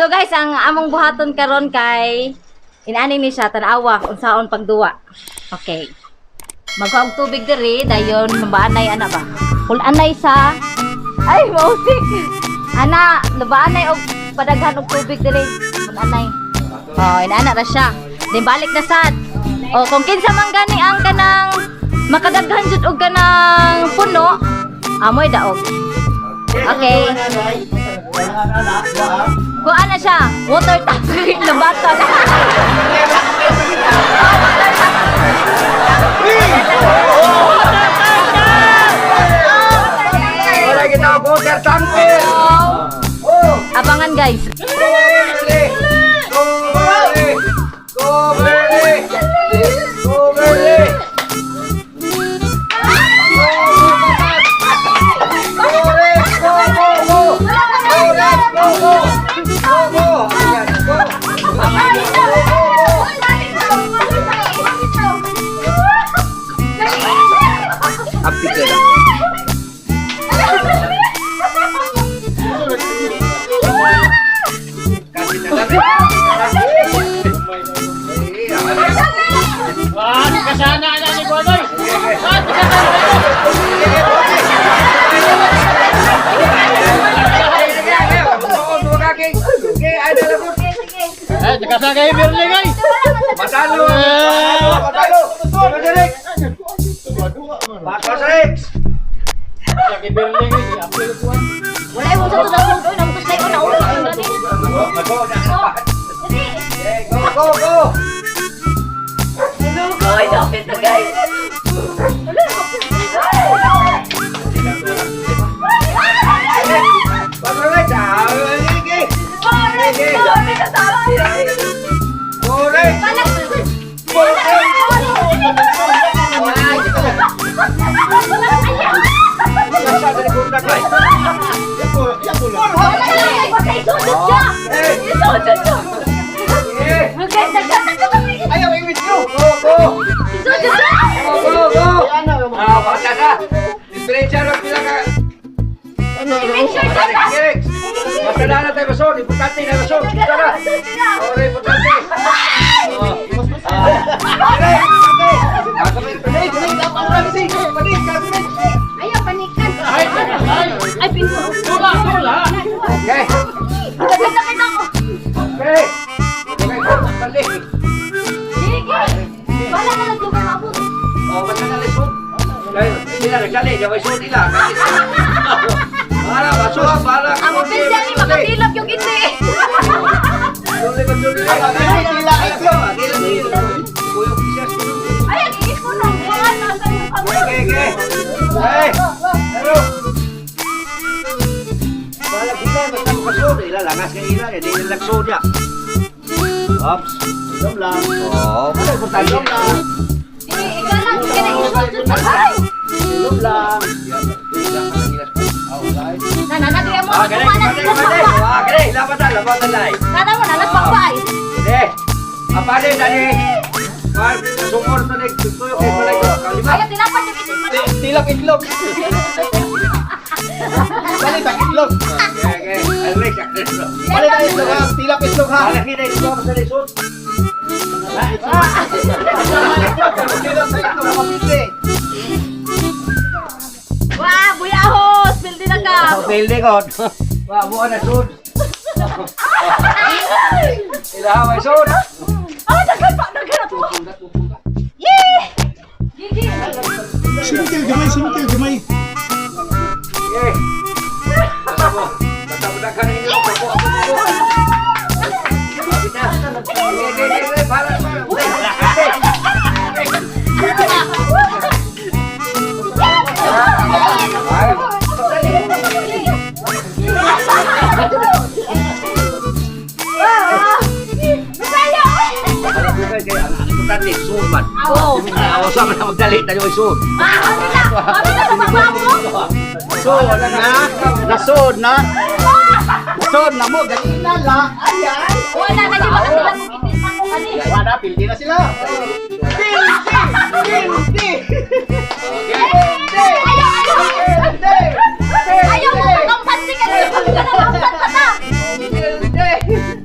So guys, ang among buhaton karon kay inani ni siya tan-awa unsaon pagduwa. Okay. Magkuha og tubig diri dayon mabaanay ana ba. Pulanay sa ay mausik. Ana, labaanay og padaghan og tubig diri. Pulanay. Oh, inaana ra siya. Then balik na sad. Oh, kung kinsa man gani ang kanang makadaghan jud og kanang puno, amoy daog. Okay. Kung ano siya, water tank labatan. Wala kita water tank. Abangan guys. Kasana na ni Bonoy. Kasagay Birli kay. Matalo. Matalo. Pasrex. Kasagay Birli kay. Wala mo sa tudong ko nang kusay ko na ulo ang gani. Go, go. Lugoy dapat na guys. Pasrex. Ayaw, iwit nyo! Go, go! Go, go! Basta ka! Diferensya lang pila ka! Basta na natin masod! Importante na masod! Basta na! Ore, importante! Ayaw panikan. Ay pinto. Tula. Okay! Sakit ako. Okay! Balik! Wala na lang tubig mabot. Basta na lisod! Hindi na nagkali, di ba isod nila? Para, basuha, para! Ang pinsa ni makatilap yung hindi. Suli ba, suli ba? Kuyong kisas ko. Ay, ang iis ko nang buwan na sa iyong kamay. Okay. Hey! Pero! Wala kita, basta makasod. Ilalangas ka ila, hindi nila nagsod niya. Ops! Ilom lang. Oo, wala importante. Ilom lang. Ikaw lang, sige na isusod sa ay. Ilom lang. Nananagay mo, Gani, kumanan gani, sa gani. papa. Gani, labatan lang. Nana mo, nalagbakbay. Hindi. Apale, dali. Sumor to nek, tuyo kay balay ko. Kalima. Ayaw, tilapan yung isin mo. Tilap itlog. Balik ang itlog. Okay. Alright, sakto. Balik ang itlog ha. Tilap itlog ha. Malaki na ito sa lisod. Tilap sa itlog ha. Mapili. Wah, buyahos, pildi na ka. Hotel ni God. Wa mo na sud. Ilaha may sud. Ay, dagan pa, dagan po. Yee! Gigi. Simple gamay. Okay. Basta budak ka ninyo. Abit na. Okay. Para. Importante, suod man. Sama na magdalit na yung suod. Kami na sa magbabo. Nasod na. Nasod na mo. Ganina la. Ayan. Wala na, di ba kasi lang mo itin mo kanina. Wala, pildi na sila. Pildi. Ayaw mo, kampansi ka na. Kami ka na kampan pa na. Pildi.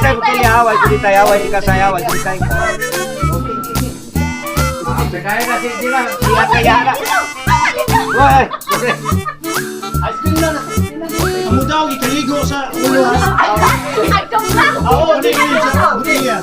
tayo magkiliaway, kulit tayo away, di ka sayaway, kulit tayo. Kaya na, di na, siya kaya na. Why? Ice cream na. Amo daw, ikaligo sa ulo ha. Oo, hindi ko yun sa butiya.